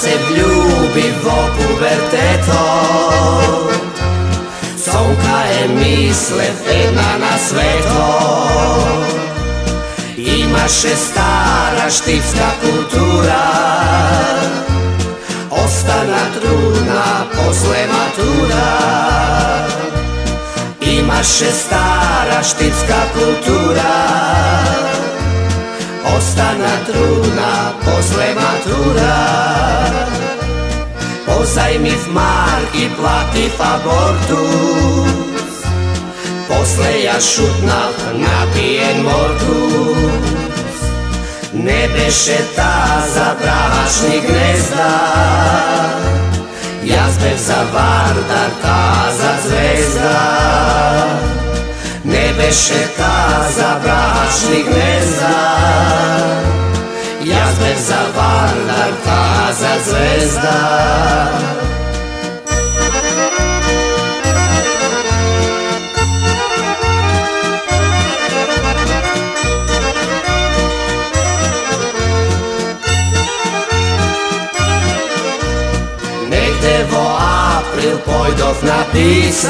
Se vljubivo pubertetom, sonka je mislev jedna na svetom. Imaše stara štipska kultura, ostana trudna posle matura. Imaše stara štipska kultura, ostana trudna posle matura. Pozajmiv marki, plativ abortus, posle ja šutnav, napijen mortus. Ne beše ta za bračni gnezda, jazbev za vardar, ta za zvezda. Ne beše ta za bračni gnezda, jazbev za vardar, ta za zvezda. Negde vo april pojdov napisat,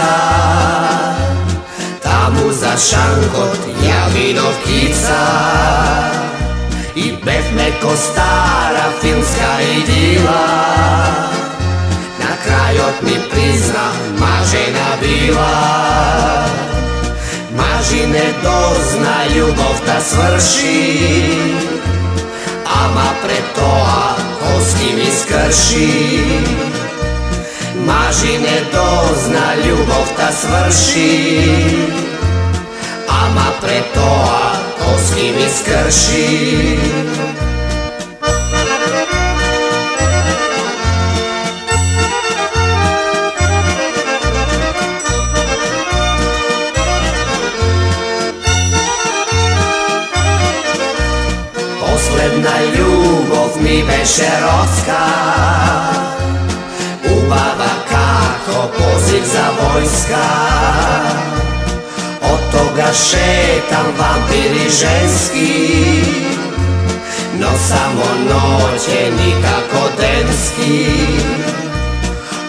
tamu za šankot javinov kica. I bev me ko stara filmska idila, na krajot mi prizna mažena bila. Maži ne dozna ljubov da svrši, ama pre toa ko s kim iskrši. Maži ne dozna ljubov da svrši, ama pre toa ko s kim iskrši. Posledna ljubov mi beše rodska, ubava kako poziv za vojska. Od toga šetam vampiri ženski, no samo noće nikako denski.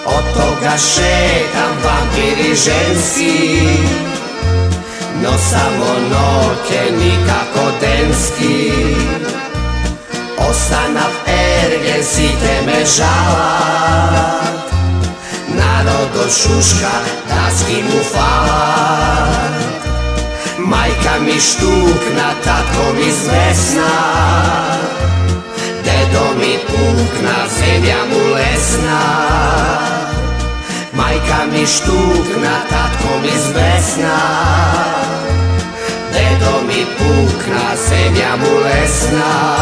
Od toga šetam vampiri ženski, no samo noće nikako denski. Ostanav ergen si te me žalat, narodo šuška da skimu falat. Majka mi štukna, tatko mi zvesna, dedo mi pukna, zemlja mu lesna. Majka mi štukna, tatko mi zvesna, dedo mi pukna, zemlja mu lesna.